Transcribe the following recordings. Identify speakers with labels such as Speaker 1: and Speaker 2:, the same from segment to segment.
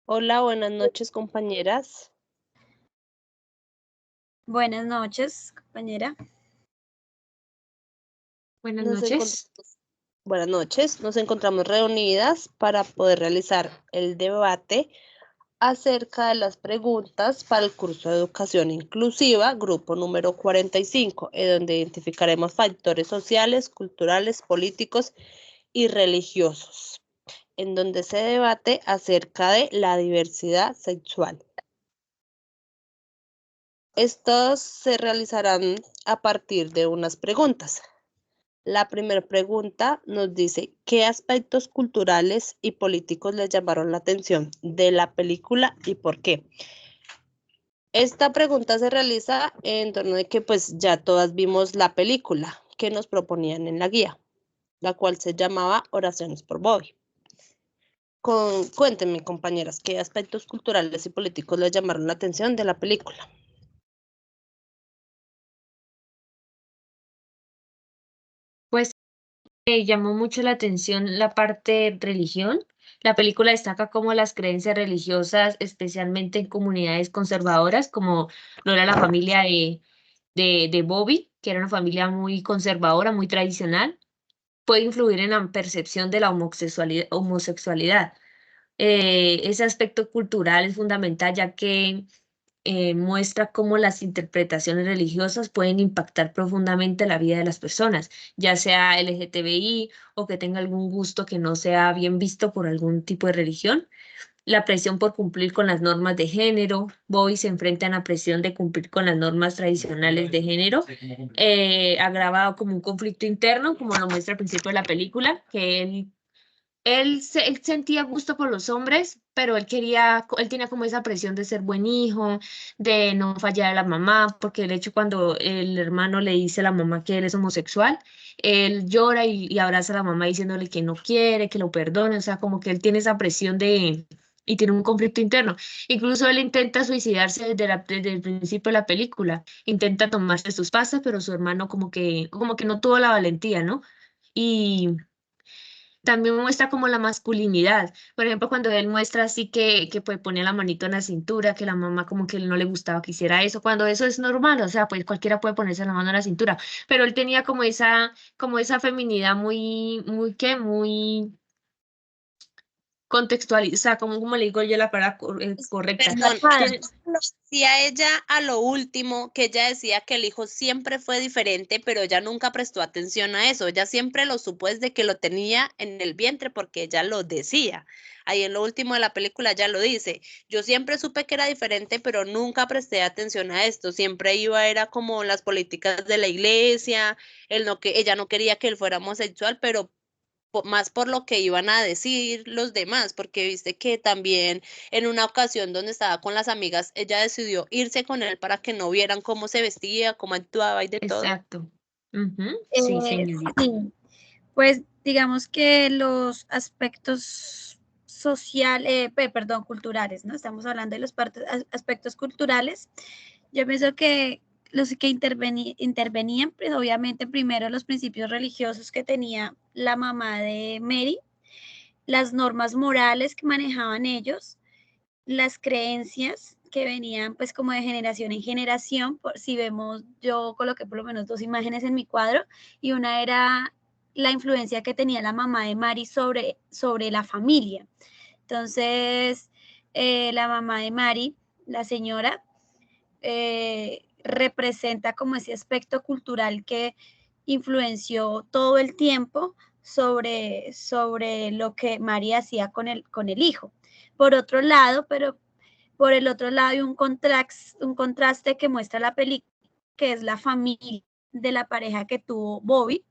Speaker 1: Hola, buenas noches, compañeras.
Speaker 2: Buenas noches, compañera.
Speaker 3: Buenas
Speaker 1: Nos
Speaker 3: noches.
Speaker 1: Buenas noches. Nos encontramos reunidas para poder realizar el debate acerca de las preguntas para el curso de educación inclusiva, grupo número 45, en donde identificaremos factores sociales, culturales, políticos y religiosos, en donde se debate acerca de la diversidad sexual. Estos se realizarán a partir de unas preguntas. La primera pregunta nos dice, ¿qué aspectos culturales y políticos les llamaron la atención de la película y por qué? Esta pregunta se realiza en torno de que pues ya todas vimos la película que nos proponían en la guía, la cual se llamaba Oraciones por Bobby. Cuéntenme, compañeras, ¿qué aspectos culturales y políticos les llamaron la atención de la película?
Speaker 3: Pues me llamó mucho la atención la parte religión. La película destaca como las creencias religiosas, especialmente en comunidades conservadoras, como lo era la familia de Bobby, que era una familia muy conservadora, muy tradicional, puede influir en la percepción de la homosexualidad. Ese aspecto cultural es fundamental, ya que muestra cómo las interpretaciones religiosas pueden impactar profundamente la vida de las personas, ya sea LGTBI o que tenga algún gusto que no sea bien visto por algún tipo de religión. La presión por cumplir con las normas de género. Bobby se enfrenta a la presión de cumplir con las normas tradicionales de género, agravado como un conflicto interno, como lo muestra al principio de la película, que él sentía gusto por los hombres, pero él tenía como esa presión de ser buen hijo, de no fallar a la mamá, porque de hecho cuando el hermano le dice a la mamá que él es homosexual, él llora y abraza a la mamá diciéndole que no quiere, que lo perdone, o sea, como que él tiene esa presión y tiene un conflicto interno. Incluso él intenta suicidarse desde el principio de la película, intenta tomarse sus pasas, pero su hermano como que no tuvo la valentía, ¿no? Y también muestra como la masculinidad. Por ejemplo, cuando él muestra así que pues ponía la manito en la cintura, que la mamá como que no le gustaba que hiciera eso, cuando eso es normal, o sea, pues cualquiera puede ponerse la mano en la cintura, pero él tenía como esa feminidad muy contextualizada, como le digo yo la palabra correcta.
Speaker 1: Perdón,
Speaker 2: Relajada.
Speaker 1: lo decía ella a lo último, que ella decía que el hijo siempre fue diferente, pero ella nunca prestó atención a eso. Ella siempre lo supo desde que lo tenía en el vientre, porque ella lo decía. Ahí en lo último de la película ella lo dice. Yo siempre supe que era diferente, pero nunca presté atención a esto. Siempre era como las políticas de la iglesia, ella no quería que él fuera homosexual, pero más por lo que iban a decir los demás, porque viste que también en una ocasión donde estaba con las amigas, ella decidió irse con él para que no vieran cómo se vestía, cómo actuaba y de todo.
Speaker 3: Exacto. Ujú, sí, señorita.
Speaker 2: Sí, pues digamos que los aspectos perdón, culturales, ¿no? Estamos hablando de los aspectos culturales. Yo pienso que los que intervenían, pues obviamente primero los principios religiosos que tenía la mamá de Mary, las normas morales que manejaban ellos, las creencias que venían pues como de generación en generación. Si vemos, yo coloqué por lo menos dos imágenes en mi cuadro y una era la influencia que tenía la mamá de Mary sobre la familia. Entonces, la mamá de Mary, la señora, representa como ese aspecto cultural que influenció todo el tiempo sobre lo que María hacía con el hijo. Por otro lado, pero por el otro lado hay un contraste que muestra la película, que es la familia de la pareja que tuvo Bobby,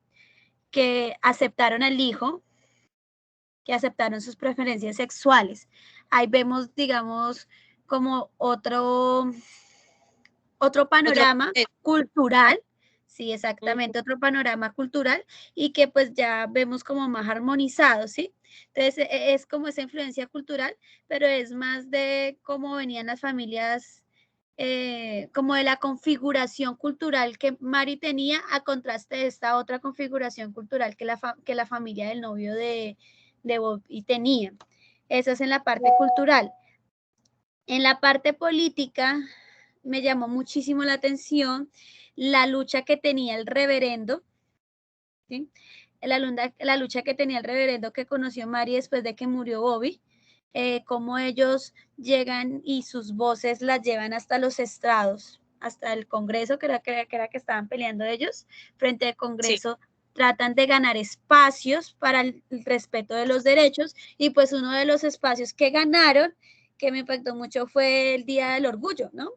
Speaker 2: que aceptaron al hijo, que aceptaron sus preferencias sexuales. Ahí vemos, digamos, como otro
Speaker 1: Otro
Speaker 2: panorama
Speaker 1: contexto.
Speaker 2: cultural, sí,
Speaker 1: Ujú.
Speaker 2: exactamente, otro panorama cultural y que pues ya vemos como más armonizado, ¿sí? Entonces es como esa influencia cultural, pero es más de cómo venían las familias, como de la configuración cultural que Mari tenía a contraste de esta otra configuración cultural que la familia del novio de Bobby tenía. Eso es en la parte cultural. En la parte política me llamó muchísimo la atención la lucha que tenía el reverendo, ¿sí? La lucha que tenía el reverendo que conoció Mari después de que murió Bobby, cómo ellos llegan y sus voces las llevan hasta los estrados, hasta el Congreso, que era que estaban peleando ellos, frente al
Speaker 1: Sí,
Speaker 2: Congreso, tratan de ganar espacios para el respeto de los derechos, y pues uno de los espacios que ganaron, que me impactó mucho, fue el Día del Orgullo, ¿no?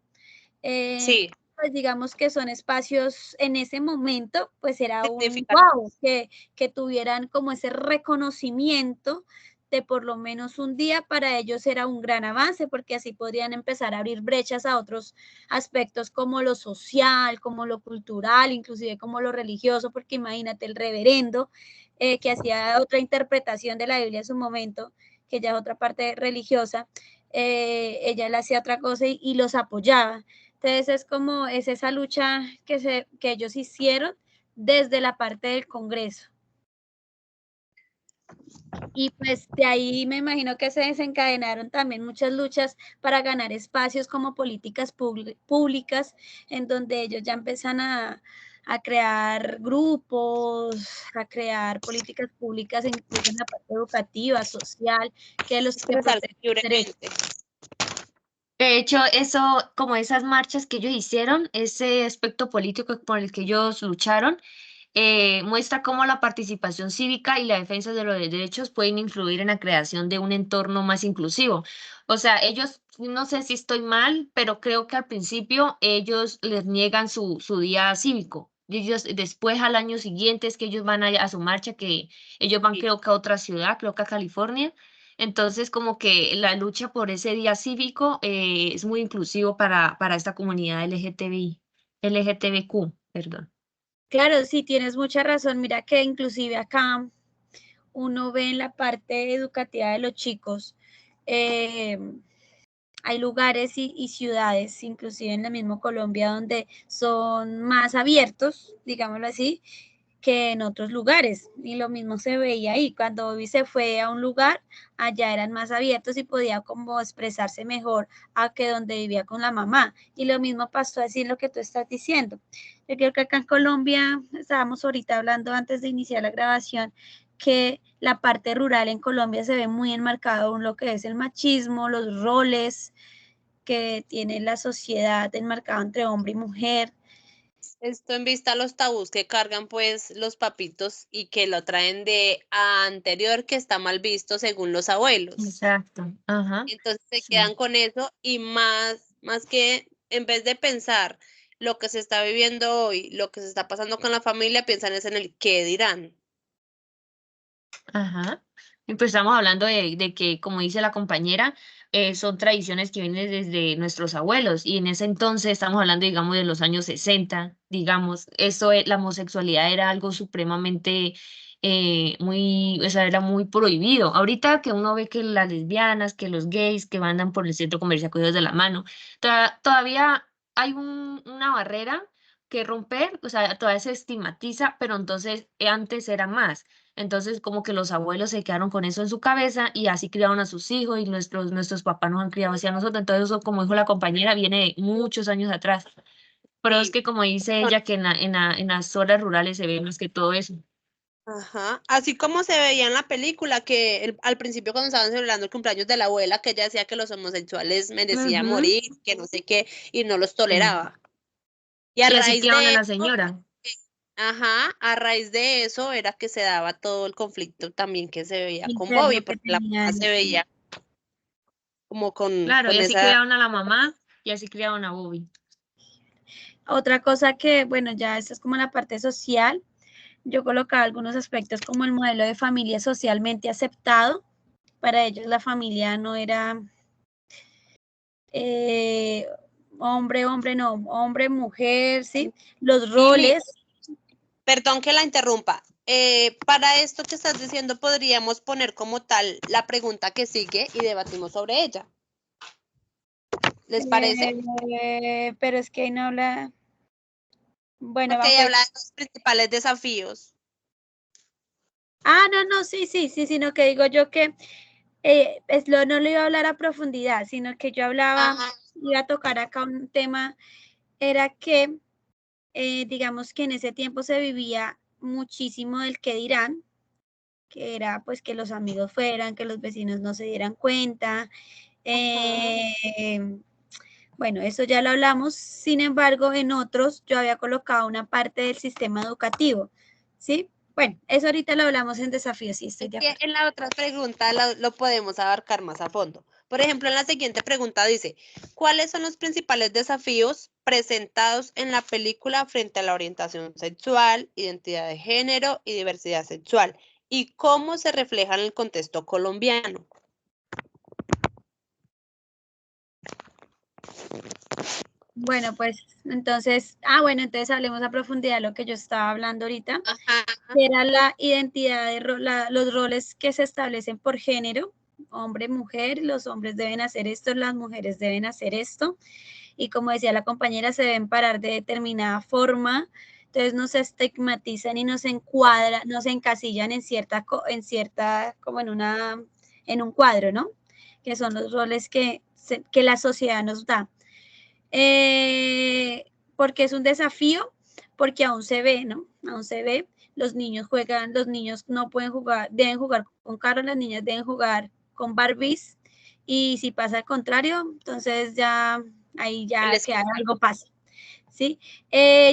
Speaker 1: sí,
Speaker 2: Pues digamos que son espacios en ese momento, pues era un wow,
Speaker 1: significativos.
Speaker 2: que tuvieran como ese reconocimiento de por lo menos un día, para ellos era un gran avance, porque así podrían empezar a abrir brechas a otros aspectos como lo social, como lo cultural, inclusive como lo religioso, porque imagínate el reverendo que hacía otra interpretación de la Biblia en su momento, que ya es otra parte religiosa, ella le hacía otra cosa y los apoyaba. Entonces es esa lucha que ellos hicieron desde la parte del Congreso. Y pues de ahí me imagino que se desencadenaron también muchas luchas para ganar espacios como políticas públicas, en donde ellos ya empiezan a crear grupos, a crear políticas públicas, incluso en la parte educativa, social, que los que
Speaker 1: Expresarse
Speaker 2: protegen los derechos.
Speaker 1: libremente.
Speaker 3: De hecho, eso, como esas marchas que ellos hicieron, ese aspecto político por el que ellos lucharon, muestra cómo la participación cívica y la defensa de los derechos pueden influir en la creación de un entorno más inclusivo. O sea, ellos, no sé si estoy mal, pero creo que al principio ellos les niegan su día cívico. Y ellos después, al año siguiente, es que ellos van a su marcha, que ellos van
Speaker 1: Sí.
Speaker 3: creo que a otra ciudad, creo que a California. Entonces, como que la lucha por ese día cívico es muy inclusivo para esta comunidad LGTBI, LGTBQ, perdón.
Speaker 2: Claro, sí, tienes mucha razón. Mira que inclusive acá uno ve en la parte educativa de los chicos, eh, hay lugares y ciudades, inclusive en la misma Colombia, donde son más abiertos, digámoslo así, que en otros lugares. Y lo mismo se veía ahí. Cuando Bobby se fue a un lugar, allá eran más abiertos y podía como expresarse mejor a que donde vivía con la mamá. Y lo mismo pasó así en lo que tú estás diciendo. Yo creo que acá en Colombia, estábamos ahorita hablando antes de iniciar la grabación, que la parte rural en Colombia se ve muy enmarcado en lo que es el machismo, los roles que tiene la sociedad enmarcado entre hombre y mujer.
Speaker 1: Esto en vista a los tabús que cargan pues los papitos y que lo traen de anterior, que está mal visto según los abuelos.
Speaker 3: Exacto, ajá,
Speaker 1: Entonces se
Speaker 3: sí,
Speaker 1: quedan con eso y más que en vez de pensar lo que se está viviendo hoy, lo que se está pasando con la familia, piensan es en el qué dirán.
Speaker 3: ajá. Y pues estamos hablando de que, como dice la compañera, son tradiciones que vienen desde nuestros abuelos y en ese entonces estamos hablando, digamos, de los años 60, digamos, eso, la homosexualidad era algo supremamente, muy, o sea, era muy prohibido. Ahorita que uno ve que las lesbianas, que los gays que andan por el centro comercial cogidos de la mano, todavía hay una barrera que romper, o sea, todavía se estigmatiza, pero entonces antes era más. Entonces, como que los abuelos se quedaron con eso en su cabeza y así criaron a sus hijos y nuestros papás nos han criado hacia nosotros. Entonces, eso, como dijo la compañera, viene de muchos años atrás. Pero es
Speaker 1: Sí.
Speaker 3: que, como dice ella, que en las zonas rurales se ve más que todo eso.
Speaker 1: Ajá, así como se veía en la película que al principio cuando estaban celebrando el cumpleaños de la abuela, que ella decía que los homosexuales merecían
Speaker 3: Ujú,
Speaker 1: morir, que no sé qué, y no los
Speaker 3: sí.
Speaker 1: toleraba. Y a
Speaker 3: Y así
Speaker 1: raíz
Speaker 3: criaron a
Speaker 1: de
Speaker 3: la
Speaker 1: eso,
Speaker 3: señora.
Speaker 1: ajá, a raíz de eso era que se daba todo el conflicto también que se veía con Bobby,
Speaker 2: Interno que
Speaker 1: porque la mamá
Speaker 2: tenían.
Speaker 1: se veía como
Speaker 3: Claro, y
Speaker 1: con
Speaker 3: así
Speaker 1: esa,
Speaker 3: criaron a la mamá y así criaron a Bobby.
Speaker 2: Otra cosa que, bueno, ya esta es como la parte social. Yo colocaba algunos aspectos como el modelo de familia socialmente aceptado. Para ellos la familia no era eh, hombre, hombre, no, hombre, mujer, ¿sí? Los
Speaker 1: Mimi,
Speaker 2: roles.
Speaker 1: perdón que la interrumpa. Para esto que estás diciendo, podríamos poner como tal la pregunta que sigue y debatimos sobre ella. ¿Les parece?
Speaker 2: Pero es que ahí no habla. Bueno,
Speaker 1: Porque
Speaker 2: va
Speaker 1: ahí
Speaker 2: pues.
Speaker 1: habla de los principales desafíos.
Speaker 2: No, sí, sino que digo yo que no lo iba a hablar a profundidad, sino que yo hablaba, iba a tocar acá un tema, era que digamos que en ese tiempo se vivía muchísimo del qué dirán, que era pues que los amigos fueran, que los vecinos no se dieran cuenta. Bueno, eso ya lo hablamos, sin embargo, en otros yo había colocado una parte del sistema educativo, ¿sí? Bueno, eso ahorita lo hablamos en desafíos, sí, estoy
Speaker 1: Es
Speaker 2: de
Speaker 1: que
Speaker 2: acuerdo.
Speaker 1: en la otra pregunta lo podemos abarcar más a fondo. Por ejemplo, en la siguiente pregunta dice, ¿cuáles son los principales desafíos presentados en la película frente a la orientación sexual, identidad de género y diversidad sexual? ¿Y cómo se refleja en el contexto colombiano?
Speaker 2: Bueno, pues entonces, entonces hablemos a profundidad de lo que yo estaba hablando ahorita,
Speaker 1: Ajá.
Speaker 2: que era la identidad de los roles que se establecen por género, hombre, mujer, los hombres deben hacer esto, las mujeres deben hacer esto, y como decía la compañera, se deben parar de determinada forma, entonces nos estigmatizan y nos encuadran, nos encasillan como en un cuadro, ¿no? Que son los roles que la sociedad nos da. Porque es un desafío, porque aún se ve, ¿no? Aún se ve, los niños no pueden jugar, deben jugar con carros, las niñas deben jugar con Barbies, y si pasa al contrario, entonces ya ahí ya que algo pasa, ¿sí?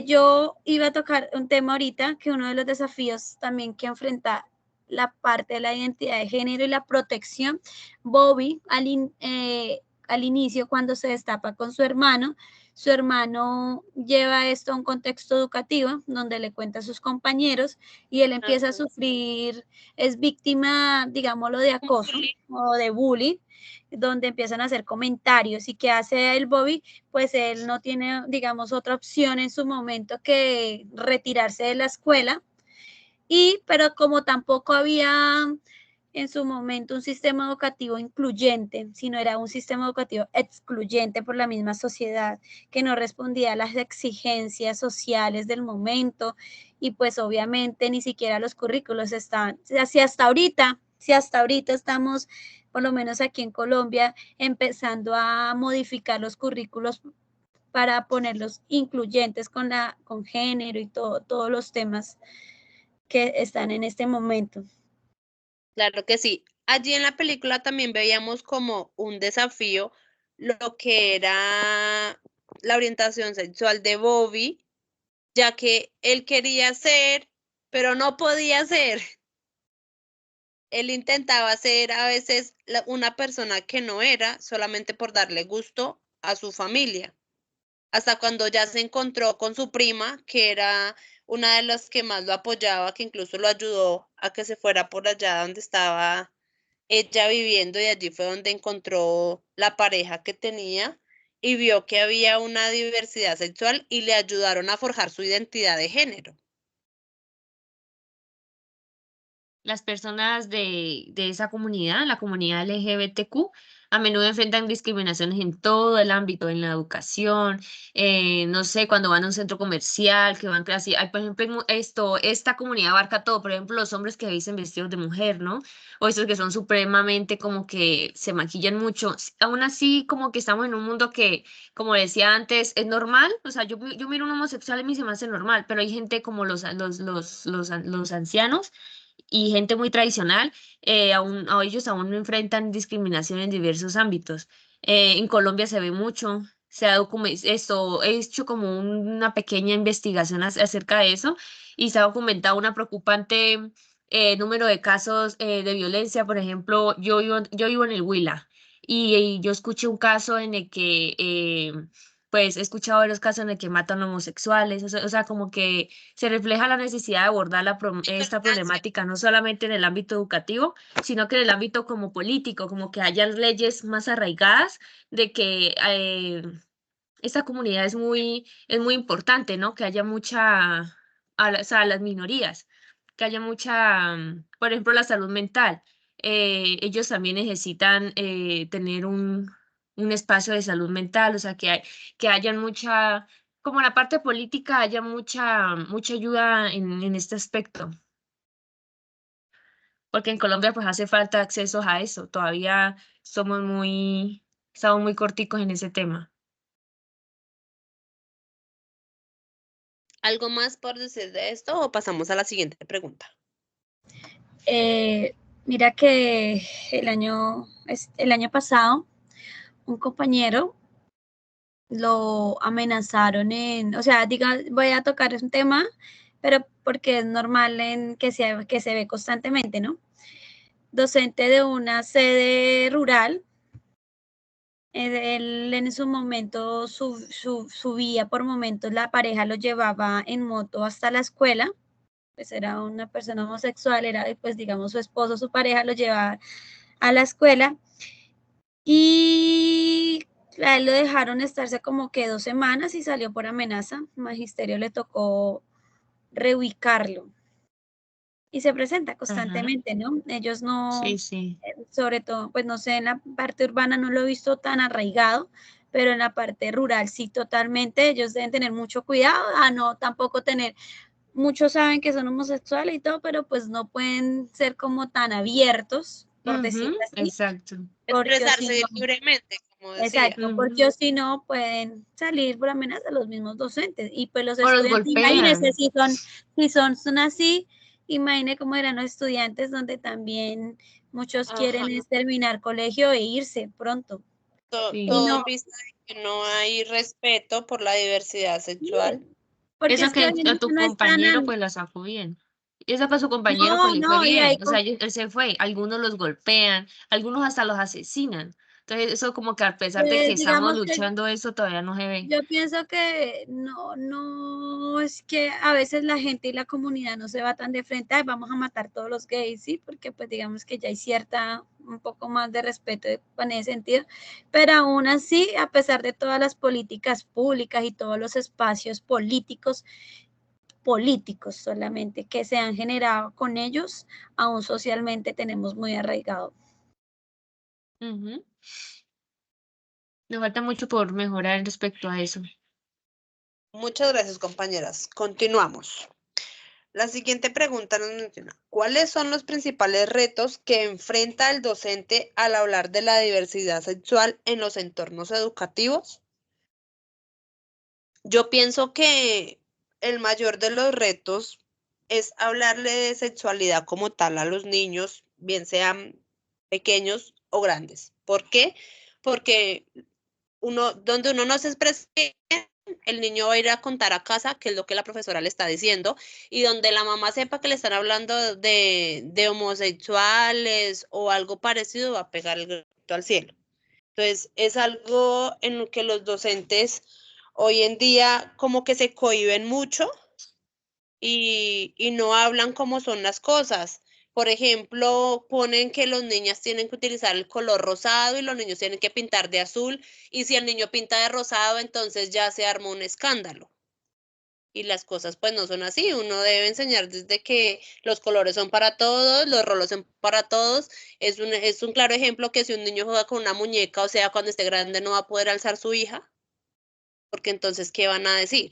Speaker 2: Yo iba a tocar un tema ahorita, que uno de los desafíos también que enfrenta la parte de la identidad de género y la protección. Bobby, al inicio, cuando se destapa con su hermano lleva esto a un contexto educativo donde le cuenta a sus compañeros y él empieza a sufrir, es víctima, digámoslo, de acoso o de bullying, donde empiezan a hacer comentarios. ¿Y qué hace el Bobby? Pues él no tiene, digamos, otra opción en su momento que retirarse de la escuela. Pero como tampoco había en su momento un sistema educativo incluyente, sino era un sistema educativo excluyente por la misma sociedad, que no respondía a las exigencias sociales del momento, y pues obviamente ni siquiera los currículos están, si hasta ahorita estamos, por lo menos aquí en Colombia, empezando a modificar los currículos para ponerlos incluyentes con género y todos los temas que están en este momento.
Speaker 1: Claro que sí. Allí en la película también veíamos como un desafío lo que era la orientación sexual de Bobby, ya que él quería ser, pero no podía ser. Él intentaba ser a veces una persona que no era, solamente por darle gusto a su familia. Hasta cuando ya se encontró con su prima, que era una de las que más lo apoyaba, que incluso lo ayudó a que se fuera por allá donde estaba ella viviendo, y allí fue donde encontró la pareja que tenía y vio que había una diversidad sexual y le ayudaron a forjar su identidad de género.
Speaker 3: Las personas de esa comunidad, la comunidad LGBTQ, a menudo enfrentan discriminaciones en todo el ámbito, en la educación, no sé, cuando van a un centro comercial, que van así, hay, por ejemplo, esta comunidad abarca todo, por ejemplo, los hombres que dicen vestidos de mujer, ¿no? O esos que son supremamente como que se maquillan mucho. Aún así, como que estamos en un mundo que, como decía antes, es normal, o sea, yo miro un homosexual y a mí se me hace normal, pero hay gente como los ancianos y gente muy tradicional, a ellos aún no enfrentan discriminación en diversos ámbitos. En Colombia se ve mucho, esto, he hecho como una pequeña investigación acerca de eso y se ha documentado una preocupante número de casos de violencia. Por ejemplo, yo vivo en el Huila y yo escuché un caso en el que pues he escuchado varios casos en el que matan homosexuales, o sea, como que se refleja la necesidad de abordar esta problemática no solamente en el ámbito educativo, sino que en el ámbito como político, como que haya leyes más arraigadas de que esta comunidad es muy importante, ¿no? Que haya o sea, las minorías, que haya mucha, por ejemplo, la salud mental. Ellos también necesitan tener un espacio de salud mental, o sea, que haya como en la parte política haya mucha ayuda en este aspecto. porque en Colombia pues hace falta acceso a eso. Todavía estamos muy corticos en ese tema.
Speaker 1: ¿Algo más por decir de esto o pasamos a la siguiente pregunta?
Speaker 2: Mira que el año pasado un compañero lo amenazaron o sea, voy a tocar un tema, pero porque es normal que se ve constantemente, ¿no? Docente de una sede rural, él en su momento subía por momentos, la pareja lo llevaba en moto hasta la escuela, pues era una persona homosexual, era pues digamos su esposo, su pareja lo llevaba a la escuela y a él lo dejaron estarse como que 2 semanas y salió por amenaza. Magisterio le tocó reubicarlo y se presenta
Speaker 3: Ajá.
Speaker 2: constantemente, ¿no? Ellos no,
Speaker 3: Sí, sí.
Speaker 2: sobre todo, pues no sé, en la parte urbana no lo he visto tan arraigado, pero en la parte rural sí totalmente, ellos deben tener mucho cuidado, no tampoco tener, muchos saben que son homosexuales y todo, pero pues no pueden ser como tan abiertos, por decirlo así,
Speaker 3: Exacto.
Speaker 2: porque si
Speaker 1: Expresarse
Speaker 2: no,
Speaker 1: libremente, como decía.
Speaker 2: exacto, porque si no pueden salir por amenaza los mismos docentes y pues los
Speaker 3: O los
Speaker 2: estudiantes, imagínense
Speaker 3: golpean.
Speaker 2: son así, imagine cómo eran los estudiantes donde también muchos
Speaker 1: Ajá.
Speaker 2: quieren es terminar colegio e irse pronto. Y
Speaker 3: Sí.
Speaker 1: Todo en
Speaker 2: no,
Speaker 1: vista de que no hay respeto por la diversidad sexual.
Speaker 2: porque
Speaker 3: Eso
Speaker 2: es que hoy
Speaker 3: que
Speaker 2: en
Speaker 3: a
Speaker 2: día
Speaker 3: tu
Speaker 2: no están,
Speaker 3: compañero pues la sacó bien. Y eso que a su compañero pues
Speaker 2: no,
Speaker 3: le fue
Speaker 2: no, y
Speaker 3: bien.
Speaker 2: ahí
Speaker 3: O sea, él se fue. Algunos los golpean, algunos hasta los asesinan. Entonces eso como que a pesar de que
Speaker 2: pues
Speaker 3: estamos
Speaker 2: digamos que
Speaker 3: luchando eso todavía no se ve.
Speaker 2: yo pienso que no es que a veces la gente y la comunidad no se va tan de frente, "Ay, vamos a matar todos los gays", sí, porque pues digamos que ya hay un poco más de respeto en ese sentido, pero aún así, a pesar de todas las políticas públicas y todos los espacios políticos solamente que se han generado con ellos, aún socialmente tenemos muy arraigado.
Speaker 3: Ujú. Nos falta mucho por mejorar respecto a eso.
Speaker 1: Muchas gracias, compañeras. Continuamos. La siguiente pregunta nos menciona, ¿cuáles son los principales retos que enfrenta el docente al hablar de la diversidad sexual en los entornos educativos? Yo pienso que el mayor de los retos es hablarle de sexualidad como tal a los niños, bien sean pequeños o grandes. ¿Por qué? Porque donde uno no se expresa bien, el niño va a ir a contar a casa qué es lo que la profesora le está diciendo y donde la mamá sepa que le están hablando de homosexuales o algo parecido, va a pegar el grito al cielo. Entonces, es algo en lo que los docentes hoy en día como que se cohíben mucho y no hablan cómo son las cosas. Por ejemplo, ponen que los niños tienen que utilizar el color rosado y los niños tienen que pintar de azul, y si el niño pinta de rosado, entonces ya se arma un escándalo. Y las cosas pues no son así, uno debe enseñar desde que los colores son para todos, los roles son para todos. Es un claro ejemplo que si un niño juega con una muñeca, o sea, cuando esté grande no va a poder alzar su hija, porque entonces, ¿qué van a decir?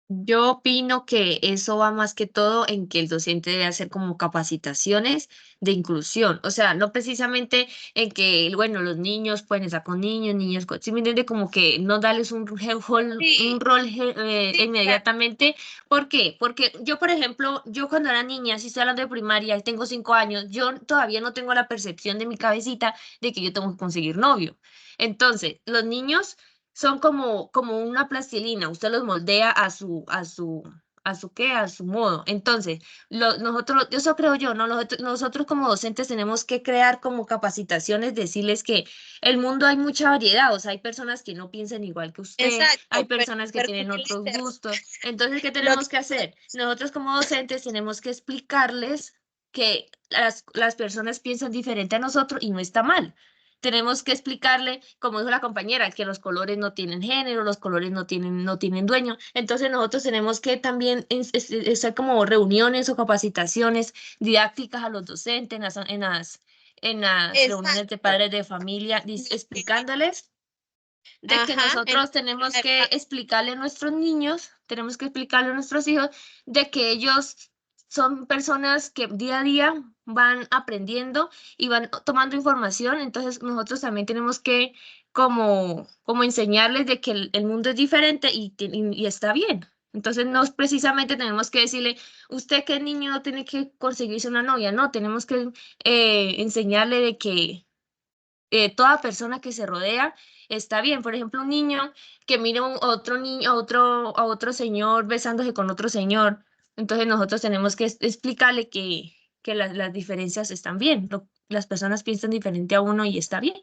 Speaker 3: Yo opino que eso va más que todo en que el docente debe hacer como capacitaciones de inclusión, o sea, no precisamente en que, bueno, los niños pueden estar con niños, ¿sí me entiende? Como que no darles un
Speaker 1: Sí,
Speaker 3: rol
Speaker 1: sí, claro.
Speaker 3: inmediatamente. ¿Por qué? Porque yo, por ejemplo, yo cuando era niña, si estoy hablando de primaria y tengo 5 años, yo todavía no tengo la percepción de mi cabecita de que yo tengo que conseguir novio. Entonces, los niños son como una plastilina, usted los moldea a su modo. Entonces, nosotros, eso creo yo, ¿no? Nosotros como docentes tenemos que crear como capacitaciones, decirles que el mundo hay mucha variedad, o sea, hay personas que no piensan igual que usted, hay
Speaker 1: Exacto,
Speaker 3: personas que tienen
Speaker 1: perdón que le
Speaker 3: otros
Speaker 1: interrumpa.
Speaker 3: gustos. Entonces, ¿qué
Speaker 1: Lo
Speaker 3: tenemos
Speaker 1: que
Speaker 3: que hacer? Nosotros como docentes tenemos que explicarles que las personas piensan diferente a nosotros y no está mal. Tenemos que explicarle, como dijo la compañera, que los colores no tienen género, los colores no tienen dueño. Entonces nosotros tenemos que también hacer como reuniones o capacitaciones didácticas a los docentes en las reuniones de
Speaker 1: exacto.
Speaker 3: padres de familia, explicándoles de que
Speaker 1: Ajá,
Speaker 3: nosotros tenemos que
Speaker 1: época
Speaker 3: explicarle a nuestros niños, tenemos que explicarle a nuestros hijos de que ellos son personas que día a día van aprendiendo y van tomando información, entonces nosotros también tenemos que como enseñarles de que el mundo es diferente y está bien. Entonces no es precisamente tenemos que decirle, usted que niño no tiene que conseguirse una novia, no, tenemos que enseñarle de que toda persona que se rodea está bien. Por ejemplo, un niño que mire a otro niño, a otro señor besándose con otro señor. Entonces nosotros tenemos que explicarle que las diferencias están bien. Las personas piensan diferente a uno y está bien.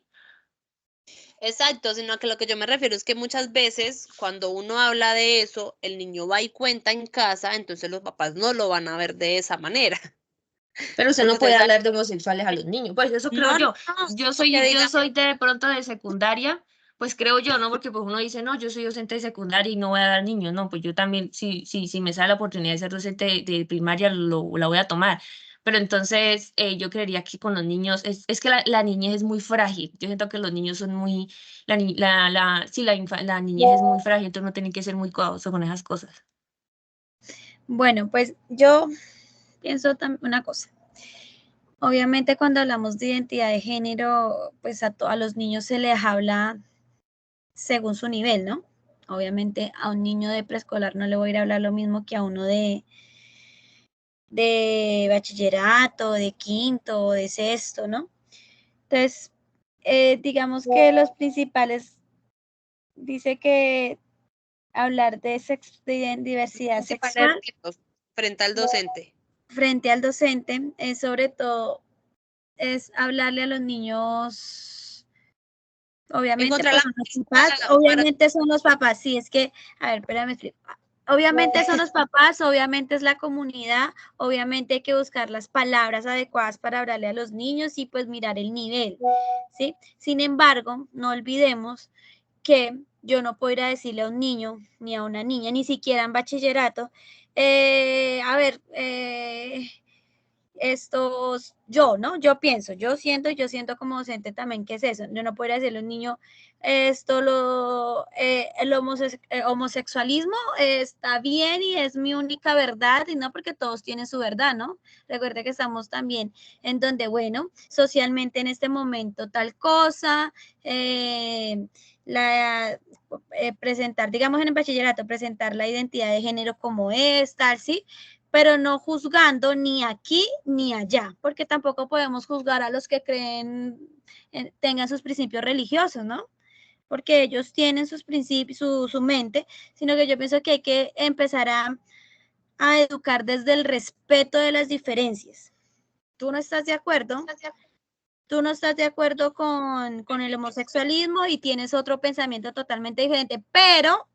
Speaker 1: Exacto, sino que lo que yo me refiero es que muchas veces cuando uno habla de eso, el niño va y cuenta en casa, entonces los papás no lo van a ver de esa manera.
Speaker 3: Pero usted
Speaker 1: Porque
Speaker 3: no puede
Speaker 1: entonces,
Speaker 3: hablar de homosexuales a los niños. Pues eso creo
Speaker 1: no,
Speaker 3: yo.
Speaker 1: no,
Speaker 3: Yo
Speaker 1: que
Speaker 3: soy, yo
Speaker 1: diga,
Speaker 3: soy de pronto de secundaria, pues creo yo, ¿no? Porque pues uno dice, no, yo soy docente de secundaria y no voy a dar niños. No, pues yo también, si me sale la oportunidad de ser docente de primaria, la voy a tomar. Pero entonces yo creería que con los niños, es que la niñez es muy frágil. Yo siento que los niños son muy, sí, la niñez es muy frágil, entonces uno tiene que ser muy cuidadoso con esas cosas.
Speaker 2: Bueno, pues yo pienso una cosa. Obviamente cuando hablamos de identidad de género, pues a los niños se les habla según su nivel, ¿no? Obviamente a un niño de preescolar no le voy a ir a hablar lo mismo que a uno de bachillerato, de quinto, de sexto, ¿no? Entonces, digamos que los principales, dice que hablar de diversidad
Speaker 1: principales
Speaker 2: sexual
Speaker 1: retos frente al docente.
Speaker 2: frente al docente es sobre todo es hablarle a los niños, obviamente
Speaker 1: Encontrar la
Speaker 2: pues son los papás,
Speaker 1: misma para
Speaker 2: obviamente son los papás, sí, es que, a ver, espérame, obviamente son los papás, obviamente es la comunidad, obviamente hay que buscar las palabras adecuadas para hablarle a los niños y pues mirar el nivel, ¿sí? Sin embargo, no olvidemos que yo no puedo ir a decirle a un niño ni a una niña, ni siquiera en bachillerato, a ver, estos, yo, ¿no? Yo siento como docente también que es eso. Yo no podría decirle a un niño, el homosexualismo está bien y es mi única verdad, y no porque todos tienen su verdad, ¿no? Recuerde que estamos también en donde, bueno, socialmente en este momento tal cosa, presentar, digamos en el bachillerato, presentar la identidad de género como es, tal, ¿sí? Pero no juzgando ni aquí ni allá, porque tampoco podemos juzgar a los que creen, tengan sus principios religiosos, ¿no? Porque ellos tienen sus principios, su mente, sino que yo pienso que hay que empezar a educar desde el respeto de las diferencias. ¿Tú no estás de acuerdo? Tú no estás de acuerdo con el homosexualismo y tienes otro pensamiento totalmente diferente, pero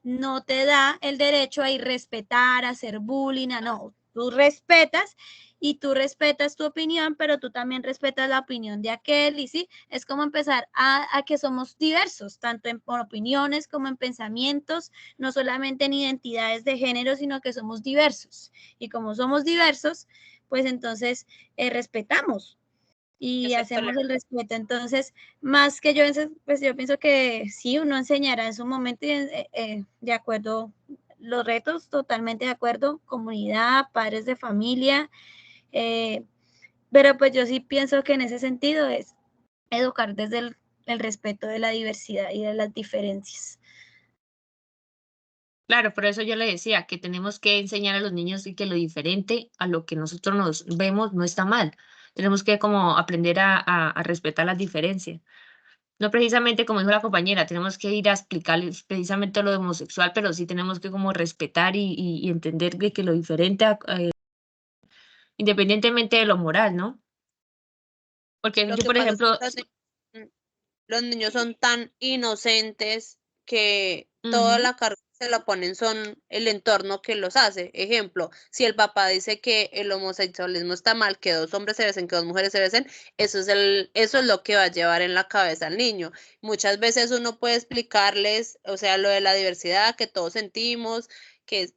Speaker 2: no te da el derecho a irrespetar, a hacer bullying, no. Tú respetas y tú respetas tu opinión, pero tú también respetas la opinión de aquel y sí, es como empezar a que somos diversos, tanto en opiniones como en pensamientos, no solamente en identidades de género, sino que somos diversos. Y como somos diversos, pues entonces respetamos y hacemos el respeto. Entonces, más que yo, pues yo pienso que sí, uno enseñará en su momento de acuerdo, los retos, totalmente de acuerdo, comunidad, padres de familia, pero pues yo sí pienso que en ese sentido es educar desde el respeto de la diversidad y de las diferencias.
Speaker 3: Claro, por eso yo le decía que tenemos que enseñar a los niños y que lo diferente a lo que nosotros nos vemos no está mal. Tenemos que como aprender a respetar las diferencias. No precisamente como dijo la compañera, tenemos que ir a explicarles precisamente lo de homosexual, pero sí tenemos que como respetar y entender de que lo diferente, independientemente de lo moral, ¿no? Porque
Speaker 1: lo
Speaker 3: yo,
Speaker 1: que
Speaker 3: por
Speaker 1: pasa es
Speaker 3: ejemplo,
Speaker 1: que los niños son tan inocentes que toda
Speaker 3: ujú,
Speaker 1: la carga se la ponen son el entorno que los hace. Ejemplo, si el papá dice que el homosexualismo está mal, que dos hombres se besen, que dos mujeres se besen, eso es lo que va a llevar en la cabeza al niño. Muchas veces uno puede explicarles, o sea, lo de la diversidad que todos sentimos, que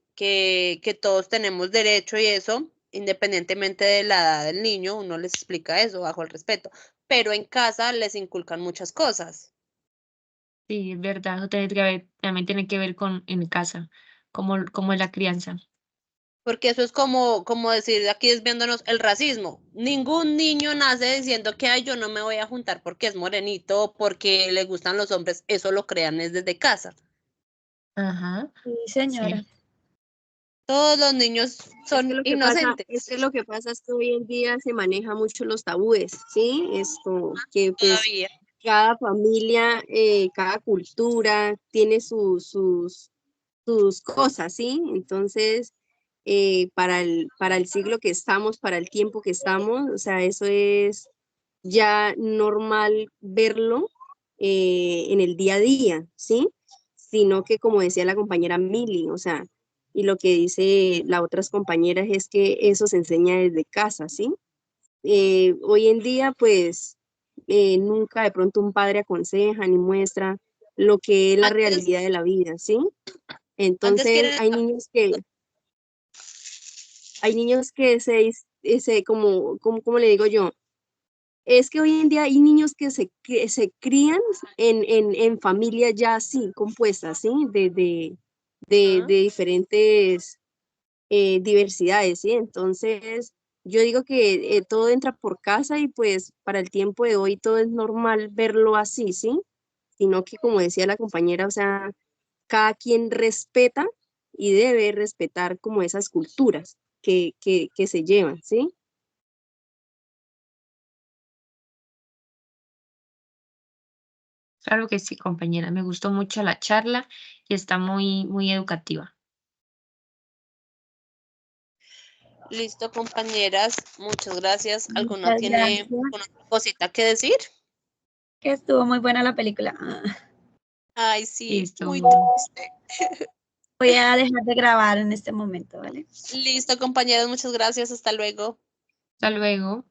Speaker 1: todos tenemos derecho y eso, independientemente de la edad del niño, uno les explica eso bajo el respeto, pero en casa les inculcan muchas cosas.
Speaker 3: sí, es verdad, eso tiene que ver, también tiene que ver con en casa, como es la crianza.
Speaker 1: Porque eso es como decir aquí desviándonos el racismo. Ningún niño nace diciendo que ay, yo no me voy a juntar porque es morenito o porque le gustan los hombres. Eso lo crean es desde casa.
Speaker 3: Ajá,
Speaker 2: Sí, señora.
Speaker 3: sí.
Speaker 1: Todos los niños
Speaker 4: Es
Speaker 1: son
Speaker 4: que lo que pasa,
Speaker 1: inocentes.
Speaker 4: es que lo que pasa es que hoy en día se maneja mucho los tabúes, ¿sí? Esto, que pues
Speaker 1: Todavía.
Speaker 4: cada familia, cada cultura tiene sus cosas, ¿sí? Entonces, para el siglo que estamos, para el tiempo que estamos, o sea, eso es ya normal verlo en el día a día, ¿sí? Sino que, como decía la compañera Mili, o sea, y lo que dice las otras compañeras es que eso se enseña desde casa, ¿sí? Hoy en día, pues, nunca de pronto un padre aconseja ni muestra lo que es la
Speaker 1: Antes,
Speaker 4: realidad de la vida, ¿sí?
Speaker 1: antes
Speaker 4: Entonces,
Speaker 1: quieren,
Speaker 4: hay niños que como le digo yo, es que hoy en día hay niños que se crían en familias ya así, compuestas, ¿sí? De diferentes diversidades, ¿sí? Entonces, yo digo que todo entra por casa y pues para el tiempo de hoy todo es normal verlo así, ¿sí? Sino que como decía la compañera, o sea, cada quien respeta y debe respetar como esas culturas que se llevan, ¿sí?
Speaker 3: Claro que sí, compañera. Me gustó mucho la charla y está muy, muy educativa.
Speaker 1: listo, compañeras, muchas gracias. ¿Alguna
Speaker 2: Muchas
Speaker 1: tiene
Speaker 2: gracias.
Speaker 1: alguna cosita que decir?
Speaker 2: Que estuvo muy buena la película.
Speaker 1: Ay, sí,
Speaker 3: Listo.
Speaker 1: muy triste.
Speaker 2: Voy a dejar de grabar en este momento, ¿vale?
Speaker 1: Listo, compañeras, muchas gracias. Hasta luego.
Speaker 3: Hasta luego.